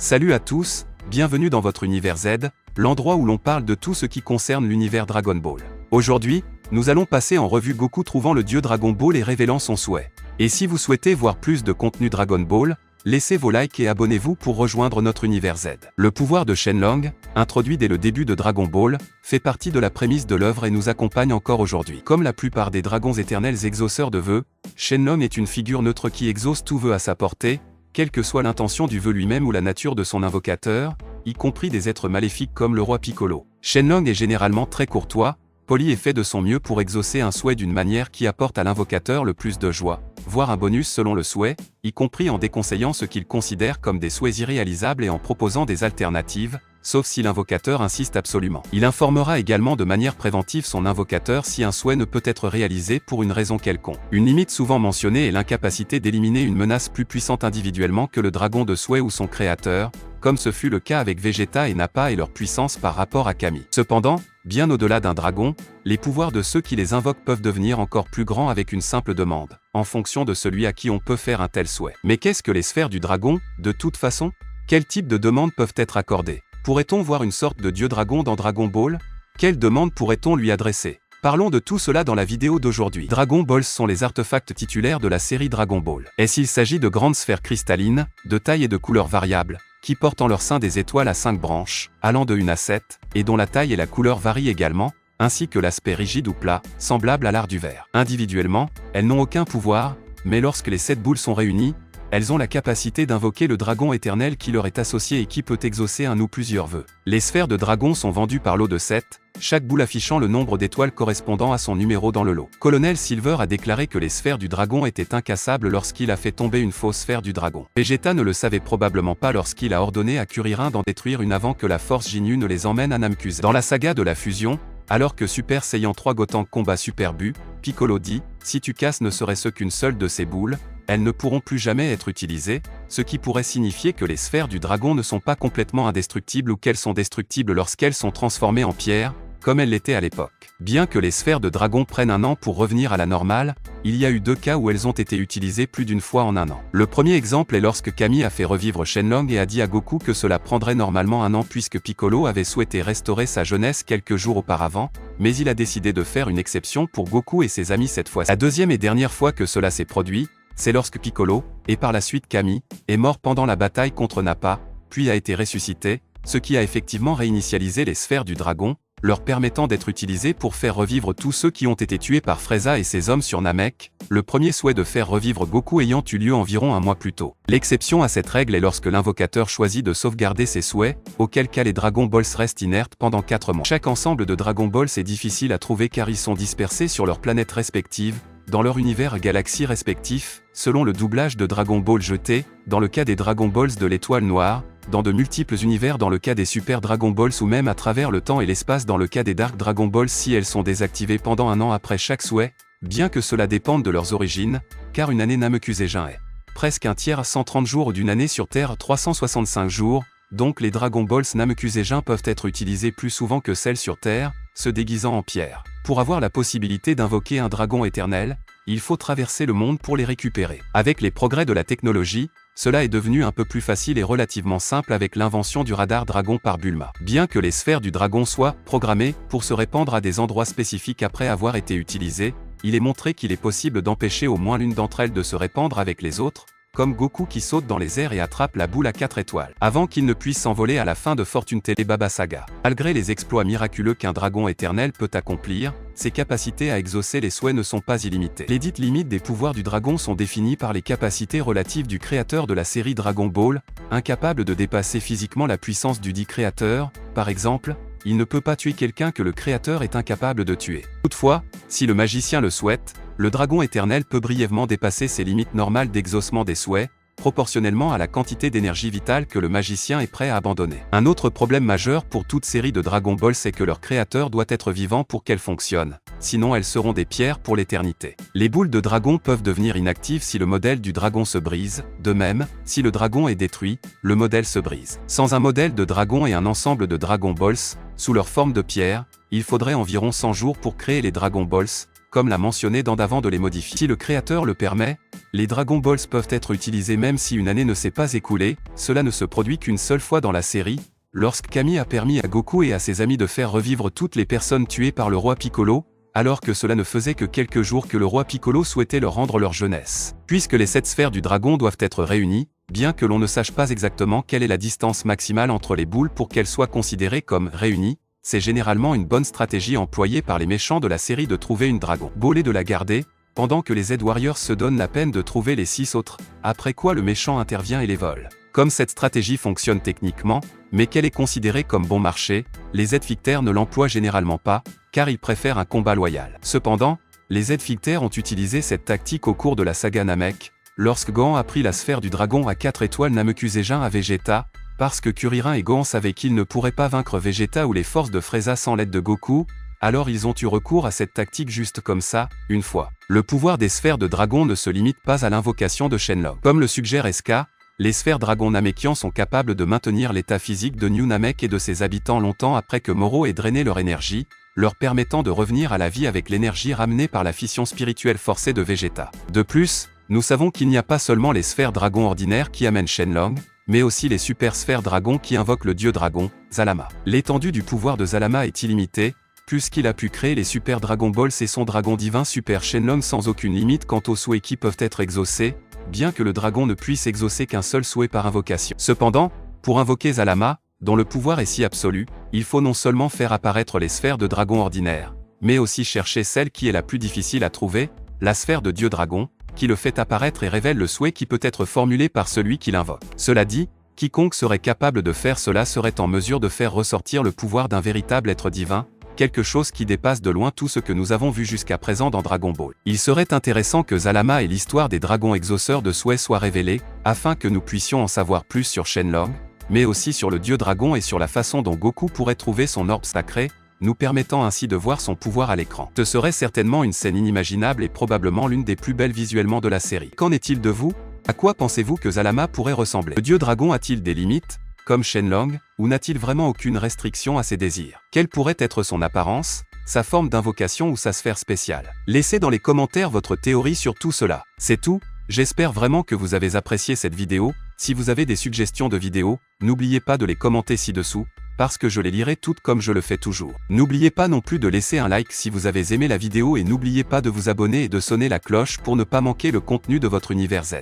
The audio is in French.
Salut à tous, bienvenue dans votre univers Z, l'endroit où l'on parle de tout ce qui concerne l'univers Dragon Ball. Aujourd'hui, nous allons passer en revue Goku trouvant le dieu Dragon Ball et révélant son souhait. Et si vous souhaitez voir plus de contenu Dragon Ball, laissez vos likes et abonnez-vous pour rejoindre notre univers Z. Le pouvoir de Shenlong, introduit dès le début de Dragon Ball, fait partie de la prémisse de l'œuvre et nous accompagne encore aujourd'hui. Comme la plupart des dragons éternels exauceurs de vœux, Shenlong est une figure neutre qui exauce tout vœu à sa portée, quelle que soit l'intention du vœu lui-même ou la nature de son invocateur, y compris des êtres maléfiques comme le roi Piccolo. Shenlong est généralement très courtois, poli et fait de son mieux pour exaucer un souhait d'une manière qui apporte à l'invocateur le plus de joie, voire un bonus selon le souhait, y compris en déconseillant ce qu'il considère comme des souhaits irréalisables et en proposant des alternatives, sauf si l'invocateur insiste absolument. Il informera également de manière préventive son invocateur si un souhait ne peut être réalisé pour une raison quelconque. Une limite souvent mentionnée est l'incapacité d'éliminer une menace plus puissante individuellement que le dragon de souhait ou son créateur, comme ce fut le cas avec Vegeta et Nappa et leur puissance par rapport à Kami. Cependant, bien au-delà d'un dragon, les pouvoirs de ceux qui les invoquent peuvent devenir encore plus grands avec une simple demande, en fonction de celui à qui on peut faire un tel souhait. Mais qu'est-ce que les sphères du dragon, de toute façon? Quel type de demandes peuvent être accordées? Pourrait-on voir une sorte de dieu dragon dans Dragon Ball? Quelle demande pourrait-on lui adresser? Parlons de tout cela dans la vidéo d'aujourd'hui. Dragon Balls sont les artefacts titulaires de la série Dragon Ball. Il s'agit de grandes sphères cristallines, de taille et de couleur variables, qui portent en leur sein des étoiles à 5 branches, allant de 1 à 7, et dont la taille et la couleur varient également, ainsi que l'aspect rigide ou plat, semblable à l'art du verre. Individuellement, elles n'ont aucun pouvoir, mais lorsque les 7 boules sont réunies, elles ont la capacité d'invoquer le dragon éternel qui leur est associé et qui peut exaucer un ou plusieurs vœux. Les sphères de dragon sont vendues par lot de 7, chaque boule affichant le nombre d'étoiles correspondant à son numéro dans le lot. Colonel Silver a déclaré que les sphères du dragon étaient incassables lorsqu'il a fait tomber une fausse sphère du dragon. Vegeta ne le savait probablement pas lorsqu'il a ordonné à Kuririn d'en détruire une avant que la force Ginyu ne les emmène à Namekusei. Dans la saga de la fusion, alors que Super Saiyan 3 Gotenks combat Super Buu, Piccolo dit « Si tu casses ne serait-ce qu'une seule de ces boules, elles ne pourront plus jamais être utilisées, ce qui pourrait signifier que les sphères du dragon ne sont pas complètement indestructibles ou qu'elles sont destructibles lorsqu'elles sont transformées en pierre, comme elles l'étaient à l'époque. Bien que les sphères de dragon prennent un an pour revenir à la normale, il y a eu 2 cas où elles ont été utilisées plus d'une fois en un an. Le premier exemple est lorsque Kami a fait revivre Shenlong et a dit à Goku que cela prendrait normalement un an puisque Piccolo avait souhaité restaurer sa jeunesse quelques jours auparavant, mais il a décidé de faire une exception pour Goku et ses amis cette fois-ci. La deuxième et dernière fois que cela s'est produit, c'est lorsque Piccolo, et par la suite Kami, est mort pendant la bataille contre Nappa, puis a été ressuscité, ce qui a effectivement réinitialisé les sphères du dragon, leur permettant d'être utilisées pour faire revivre tous ceux qui ont été tués par Frieza et ses hommes sur Namek, le premier souhait de faire revivre Goku ayant eu lieu environ un mois plus tôt. L'exception à cette règle est lorsque l'invocateur choisit de sauvegarder ses souhaits, auquel cas les Dragon Balls restent inertes pendant 4 mois. Chaque ensemble de Dragon Balls est difficile à trouver car ils sont dispersés sur leurs planètes respectives, dans leur univers galaxie respectif, selon le doublage de Dragon Ball GT, dans le cas des Dragon Balls de l'étoile noire, dans de multiples univers dans le cas des Super Dragon Balls ou même à travers le temps et l'espace dans le cas des Dark Dragon Balls si elles sont désactivées pendant un an après chaque souhait, bien que cela dépende de leurs origines, car une année Namekusei est presque un tiers à 130 jours ou d'une année sur Terre 365 jours, donc les Dragon Balls Namekusei peuvent être utilisées plus souvent que celles sur Terre, se déguisant en pierre. Pour avoir la possibilité d'invoquer un dragon éternel, il faut traverser le monde pour les récupérer. Avec les progrès de la technologie, cela est devenu un peu plus facile et relativement simple avec l'invention du radar dragon par Bulma. Bien que les sphères du dragon soient programmées pour se répandre à des endroits spécifiques après avoir été utilisées, il est montré qu'il est possible d'empêcher au moins l'une d'entre elles de se répandre avec les autres, comme Goku qui saute dans les airs et attrape la boule à 4 étoiles, avant qu'il ne puisse s'envoler à la fin de Fortune Télé Baba Saga. Malgré les exploits miraculeux qu'un dragon éternel peut accomplir, ses capacités à exaucer les souhaits ne sont pas illimitées. Les dites limites des pouvoirs du dragon sont définies par les capacités relatives du créateur de la série Dragon Ball, incapable de dépasser physiquement la puissance du dit créateur, par exemple, il ne peut pas tuer quelqu'un que le créateur est incapable de tuer. Toutefois, si le magicien le souhaite, le dragon éternel peut brièvement dépasser ses limites normales d'exaucement des souhaits, proportionnellement à la quantité d'énergie vitale que le magicien est prêt à abandonner. Un autre problème majeur pour toute série de Dragon Ball c'est que leur créateur doit être vivant pour qu'elle fonctionne, sinon elles seront des pierres pour l'éternité. Les boules de dragon peuvent devenir inactives si le modèle du dragon se brise, de même, si le dragon est détruit, le modèle se brise. Sans un modèle de dragon et un ensemble de Dragon Balls, sous leur forme de pierre, il faudrait environ 100 jours pour créer les Dragon Balls, comme l'a mentionné dans d'avant de les modifier. Si le créateur le permet, les Dragon Balls peuvent être utilisés même si une année ne s'est pas écoulée, cela ne se produit qu'une seule fois dans la série, lorsque Kami a permis à Goku et à ses amis de faire revivre toutes les personnes tuées par le roi Piccolo, alors que cela ne faisait que quelques jours que le roi Piccolo souhaitait leur rendre leur jeunesse. Puisque les 7 sphères du dragon doivent être réunies, bien que l'on ne sache pas exactement quelle est la distance maximale entre les boules pour qu'elles soient considérées comme réunies, c'est généralement une bonne stratégie employée par les méchants de la série de trouver une Dragon Ball et de la garder, pendant que les Z-Warriors se donnent la peine de trouver les 6 autres, après quoi le méchant intervient et les vole. Comme cette stratégie fonctionne techniquement, mais qu'elle est considérée comme bon marché, les Z-Ficteurs ne l'emploient généralement pas, car ils préfèrent un combat loyal. Cependant, les Z-Ficteurs ont utilisé cette tactique au cours de la saga Namek, lorsque Gohan a pris la sphère du dragon à 4 étoiles Namekusei-jin à Vegeta, parce que Kuririn et Gohan savaient qu'ils ne pourraient pas vaincre Vegeta ou les forces de Frieza sans l'aide de Goku, alors ils ont eu recours à cette tactique juste comme ça, une fois. Le pouvoir des sphères de dragon ne se limite pas à l'invocation de Shenlong. Comme le suggère SK, les sphères dragon namekians sont capables de maintenir l'état physique de New Namek et de ses habitants longtemps après que Moro ait drainé leur énergie, leur permettant de revenir à la vie avec l'énergie ramenée par la fission spirituelle forcée de Vegeta. De plus, nous savons qu'il n'y a pas seulement les sphères dragon ordinaires qui amènent Shenlong, mais aussi les super sphères dragon qui invoquent le dieu dragon, Zalama. L'étendue du pouvoir de Zalama est illimitée, puisqu'il a pu créer les super Dragon Balls et son dragon divin Super Shenlong sans aucune limite quant aux souhaits qui peuvent être exaucés, bien que le dragon ne puisse exaucer qu'un seul souhait par invocation. Cependant, pour invoquer Zalama, dont le pouvoir est si absolu, il faut non seulement faire apparaître les sphères de dragon ordinaires, mais aussi chercher celle qui est la plus difficile à trouver, la sphère de Dieu Dragon, qui le fait apparaître et révèle le souhait qui peut être formulé par celui qui l'invoque. Cela dit, quiconque serait capable de faire cela serait en mesure de faire ressortir le pouvoir d'un véritable être divin, quelque chose qui dépasse de loin tout ce que nous avons vu jusqu'à présent dans Dragon Ball. Il serait intéressant que Zalama et l'histoire des dragons exauceurs de souhait soient révélés, afin que nous puissions en savoir plus sur Shenlong, mais aussi sur le dieu dragon et sur la façon dont Goku pourrait trouver son orbe sacré, nous permettant ainsi de voir son pouvoir à l'écran. Ce serait certainement une scène inimaginable et probablement l'une des plus belles visuellement de la série. Qu'en est-il de vous? À quoi pensez-vous que Zalama pourrait ressembler? Le dieu dragon a-t-il des limites, comme Shenlong, ou n'a-t-il vraiment aucune restriction à ses désirs? Quelle pourrait être son apparence, sa forme d'invocation ou sa sphère spéciale? Laissez dans les commentaires votre théorie sur tout cela. C'est tout, j'espère vraiment que vous avez apprécié cette vidéo. Si vous avez des suggestions de vidéos, n'oubliez pas de les commenter ci-dessous, parce que je les lirai toutes comme je le fais toujours. N'oubliez pas non plus de laisser un like si vous avez aimé la vidéo et n'oubliez pas de vous abonner et de sonner la cloche pour ne pas manquer le contenu de votre Univers Z.